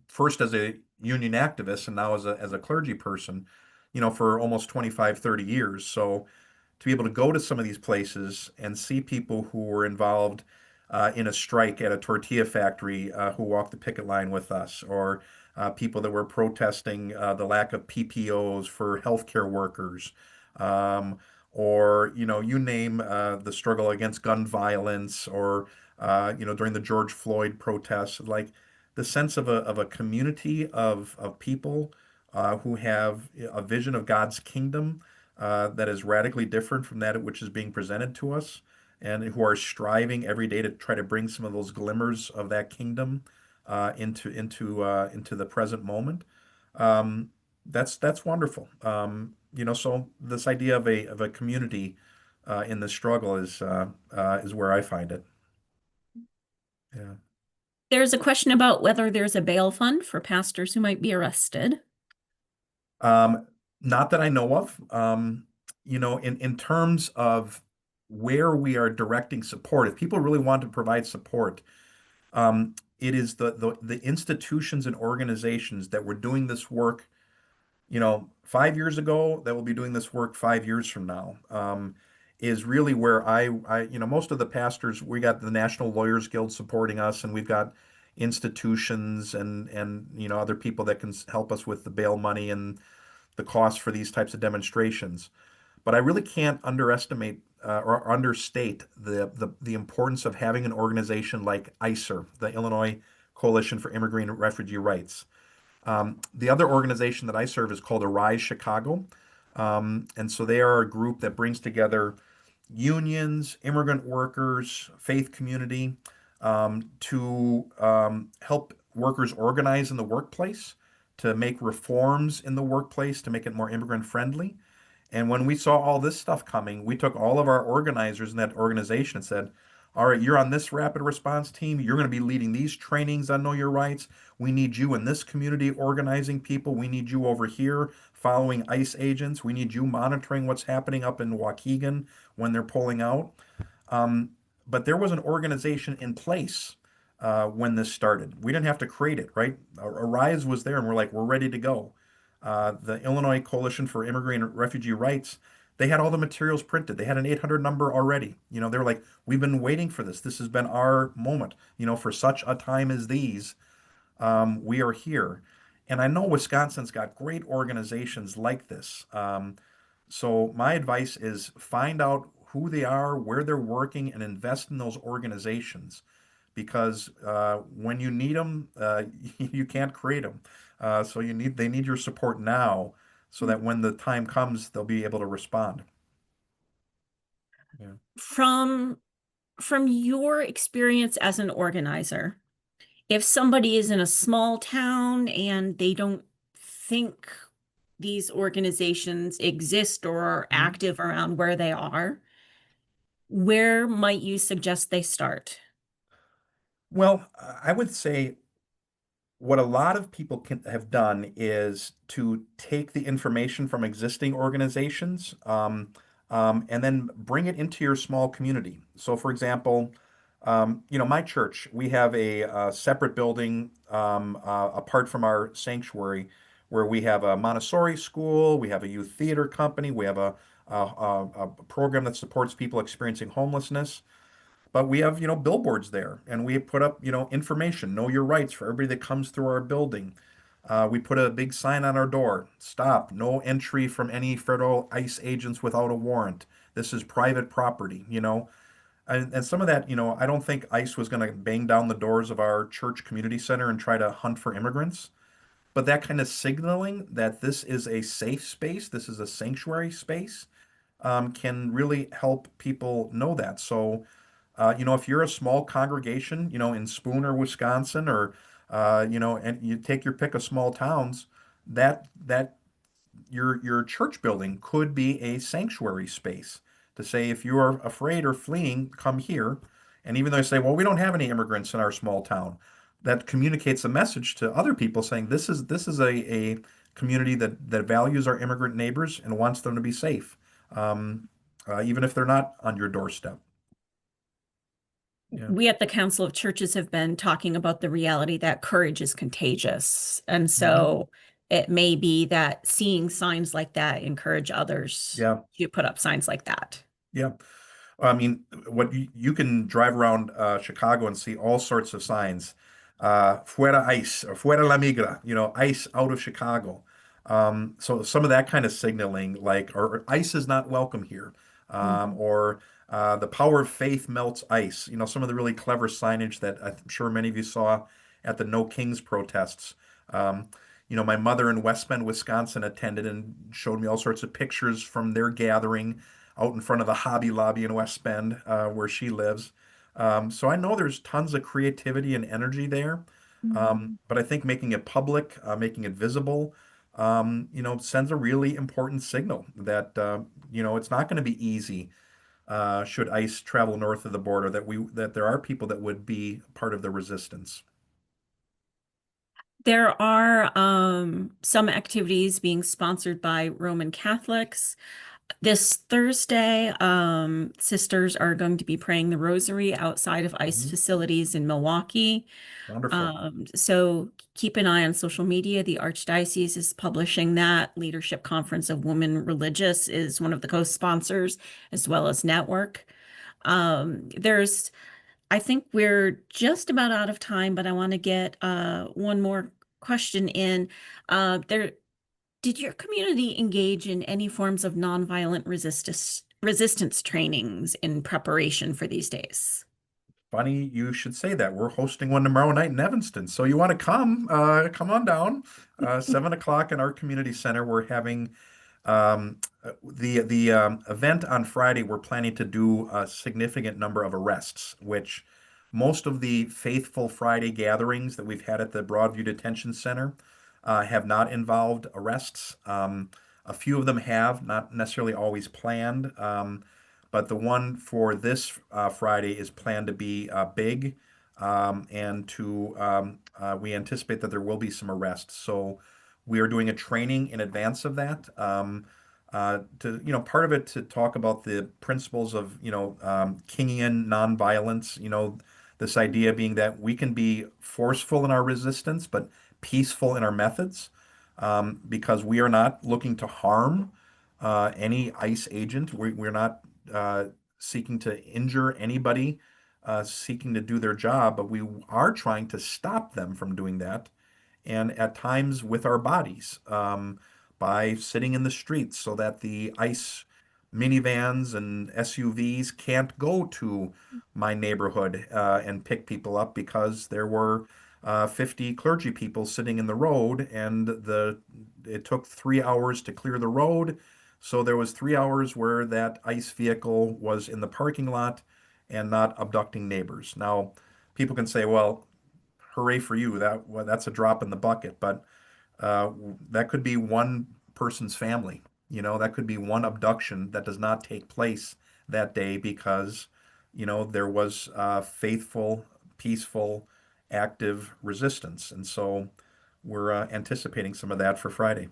first as a union activist and now as a clergy person, for almost 25, 30 years. So to be able to go to some of these places and see people who were involved in a strike at a tortilla factory who walked the picket line with us, or people that were protesting the lack of PPOs for healthcare workers, um, or you name the struggle against gun violence, or during the George Floyd protests, like the sense of a community of people who have a vision of God's kingdom that is radically different from that which is being presented to us, and who are striving every day to try to bring some of those glimmers of that kingdom into the present moment. Um, that's wonderful. So this idea of a community in the struggle is where I find it. Yeah. There's a question about whether there's a bail fund for pastors who might be arrested. Um, Not that I know of. In terms of where we are directing support, if people really want to provide support, it is the institutions and organizations that were doing this work, 5 years ago, that will be doing this work 5 years from now, is really where most of the pastors, we got the National Lawyers Guild supporting us, and we've got institutions and other people that can help us with the bail money and the cost for these types of demonstrations. But I really can't underestimate or understate the importance of having an organization like ICER, the Illinois Coalition for Immigrant and Refugee Rights. The other organization that I serve is called Arise Chicago. And so they are a group that brings together unions, immigrant workers, faith community to help workers organize in the workplace, to make reforms in the workplace, to make it more immigrant friendly. And when we saw all this stuff coming, we took all of our organizers in that organization and said, all right, you're on this rapid response team. You're going to be leading these trainings on Know Your Rights. We need you in this community organizing people. We need you over here following ICE agents. We need you monitoring what's happening up in Waukegan when they're pulling out. Um, but there was an organization in place when this started. We didn't have to create it, right? Arise was there, and we're like, we're ready to go. The Illinois Coalition for Immigrant and Refugee Rights, they had all the materials printed. They had an 800 number already. They were like, we've been waiting for this. This has been our moment, for such a time as these. We are here. And I know Wisconsin's got great organizations like this. So my advice is find out who they are, where they're working, and invest in those organizations because when you need them, you can't create them. So they need your support now so that when the time comes, they'll be able to respond. Yeah. From your experience as an organizer, if somebody is in a small town and they don't think these organizations exist or are active around where they are, where might you suggest they start? Well, I would say what a lot of people have done is to take the information from existing organizations and then bring it into your small community. So, for example, my church, we have a separate building apart from our sanctuary where we have a Montessori school, we have a youth theater company, we have a program that supports people experiencing homelessness. But we have, billboards there, and we put up, information, know your rights for everybody that comes through our building. We put a big sign on our door, stop, no entry from any federal ICE agents without a warrant. This is private property, And some of that, I don't think ICE was going to bang down the doors of our church community center and try to hunt for immigrants. But that kind of signaling that this is a safe space, this is a sanctuary space, can really help people know that. So, if you're a small congregation, in Spooner, Wisconsin, or and you take your pick of small towns, that your church building could be a sanctuary space to say if you are afraid or fleeing, come here. And even though they say, well, we don't have any immigrants in our small town, that communicates a message to other people saying this is a community that values our immigrant neighbors and wants them to be safe, even if they're not on your doorstep. Yeah. We at the Council of Churches have been talking about the reality that courage is contagious. And so it may be that seeing signs like that encourage others Yeah. to put up signs like that. Yeah. I mean, what you can drive around Chicago and see all sorts of signs. Fuera ICE or Fuera la migra, ICE out of Chicago. So some of that kind of signaling, like, or ICE is not welcome here, or the power of faith melts ICE. Some of the really clever signage that I'm sure many of you saw at the No Kings protests. My mother in West Bend, Wisconsin attended and showed me all sorts of pictures from their gathering out in front of the Hobby Lobby in West Bend, where she lives. So I know there's tons of creativity and energy there. But I think making it public, making it visible, sends a really important signal that, it's not going to be easy should ICE travel north of the border, that there are people that would be part of the resistance. There are some activities being sponsored by Roman Catholics. This Thursday, sisters are going to be praying the rosary outside of ICE facilities in Milwaukee. Wonderful. So keep an eye on social media. The Archdiocese is publishing that. Leadership Conference of Women Religious is one of the co-sponsors, as well as Network. I think we're just about out of time, but I want to get one more question in. Did your community engage in any forms of nonviolent resistance trainings in preparation for these days? Funny you should say that. We're hosting one tomorrow night in Evanston. So you want to come on down. 7 o'clock in our community center. We're having the event on Friday. We're planning to do a significant number of arrests, which most of the faithful Friday gatherings that we've had at the Broadview Detention Center have not involved arrests. A few of them have, not necessarily always planned. But the one for this Friday is planned to be big, and we anticipate that there will be some arrests. So we are doing a training in advance of that. Part of it to talk about the principles of, Kingian nonviolence, this idea being that we can be forceful in our resistance, but peaceful in our methods, because we are not looking to harm any ICE agent. We're not seeking to injure anybody, seeking to do their job, but we are trying to stop them from doing that. And at times with our bodies, by sitting in the streets so that the ICE minivans and SUVs can't go to my neighborhood and pick people up because there were 50 clergy people sitting in the road, and it took 3 hours to clear the road. So there was 3 hours where that ICE vehicle was in the parking lot and not abducting neighbors. Now, people can say, well, hooray for you, that's a drop in the bucket, but uh, that could be one person's family. That could be one abduction that does not take place that day because, there was faithful, peaceful, active resistance. And so we're anticipating some of that for Friday.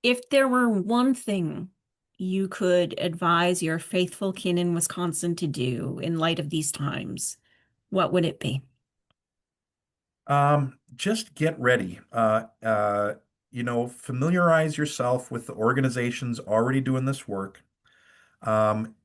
If there were one thing you could advise your faithful kin in Wisconsin to do in light of these times, what would it be? Just get ready. Familiarize yourself with the organizations already doing this work. Um,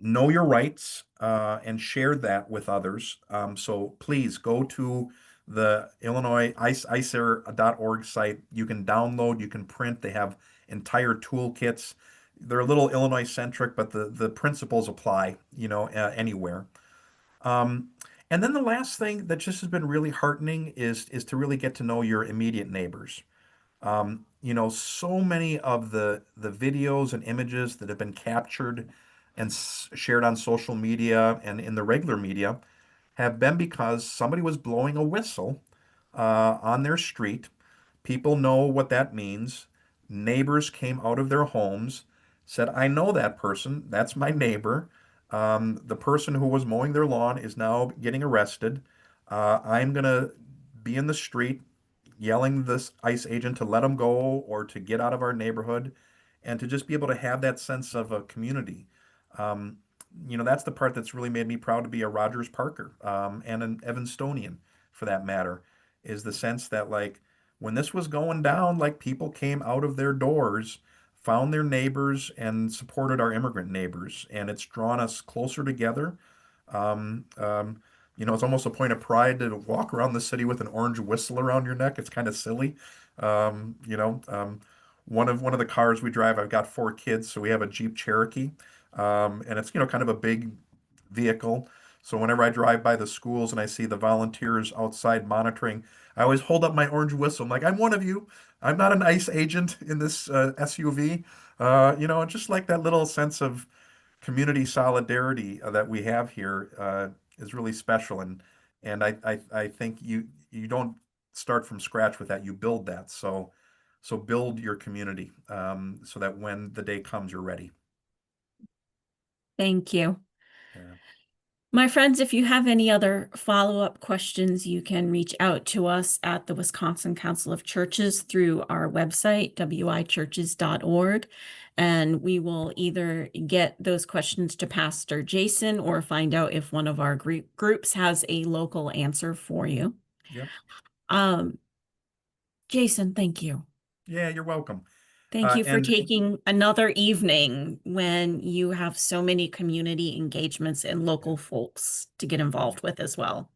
know your rights, and share that with others. So please go to the Illinois ICER.org site. You can download, you can print. They have entire toolkits. They're a little Illinois centric, but the principles apply, anywhere. Um, and then the last thing that just has been really heartening is to really get to know your immediate neighbors. So many of the videos and images that have been captured and shared on social media and in the regular media have been because somebody was blowing a whistle on their street. People know what that means. Neighbors came out of their homes, said, I know that person. That's my neighbor. The person who was mowing their lawn is now getting arrested. I'm going to be in the street yelling this ICE agent to let them go or to get out of our neighborhood, and to just be able to have that sense of a community. Um, that's the part that's really made me proud to be a Rogers Parker, and an Evanstonian for that matter, is the sense that, like, when this was going down, like, people came out of their doors, found their neighbors, and supported our immigrant neighbors, and it's drawn us closer together. Um, um, it's almost a point of pride to walk around the city with an orange whistle around your neck. It's kind of silly. Um, you know, um, one of the cars we drive, I've got 4 kids, so we have a Jeep Cherokee, and it's kind of a big vehicle. So whenever I drive by the schools and I see the volunteers outside monitoring, I always hold up my orange whistle. I'm like, I'm one of you. I'm not an ICE agent in this SUV. Just like that little sense of community solidarity that we have here is really special, and I think you don't start from scratch with that. You build that. So build your community, so that when the day comes, you're ready. Thank you. Yeah. My friends, if you have any other follow-up questions, you can reach out to us at the Wisconsin Council of Churches through our website, wichurches.org, and we will either get those questions to Pastor Jason or find out if one of our groups has a local answer for you. Yep. Jason, thank you. Yeah, you're welcome. Thank you for And taking another evening when you have so many community engagements and local folks to get involved with as well.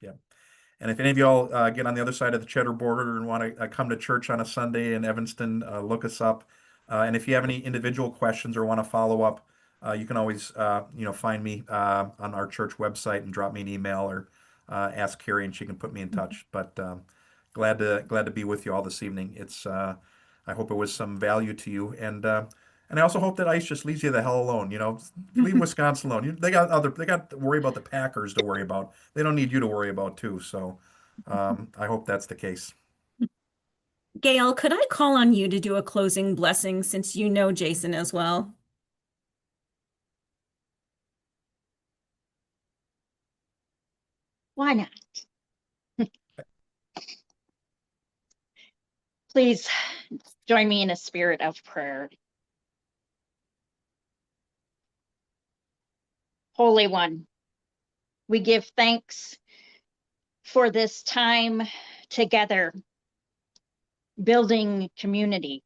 yeah. And if any of y'all get on the other side of the Cheddar border and want to come to church on a Sunday in Evanston, look us up. And if you have any individual questions or want to follow up, you can always find me on our church website and drop me an email or ask Carrie and she can put me in touch. But glad to be with you all this evening. It's I hope it was some value to you, and I also hope that ICE just leaves you the hell alone. Leave Wisconsin alone. They got to worry about the Packers to worry about. They don't need you to worry about too. So I hope that's the case. Gail, could I call on you to do a closing blessing since you know Jason as well? Why not? Please join me in a spirit of prayer. Holy One, we give thanks for this time together, building community,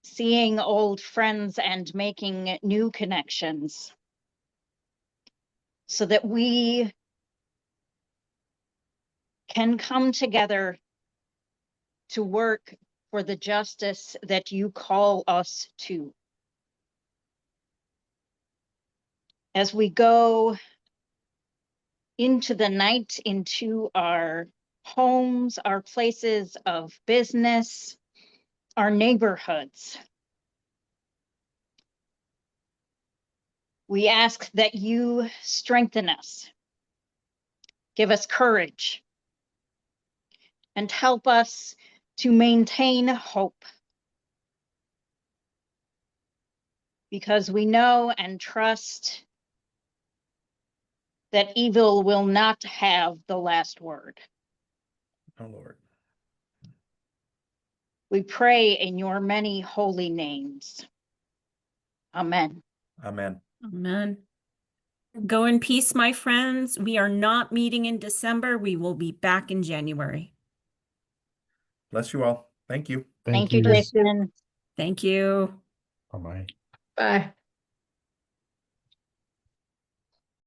seeing old friends and making new connections, so that we can come together to work for the justice that you call us to. As we go into the night, into our homes, our places of business, our neighborhoods, we ask that you strengthen us, give us courage, and help us to maintain hope. Because we know and trust that evil will not have the last word. Oh Lord. We pray in your many holy names. Amen. Amen. Amen. Go in peace, my friends. We are not meeting in December. We will be back in January. Bless you all. Thank you. Thank you, Jason. Thank you. Bye-bye. Bye.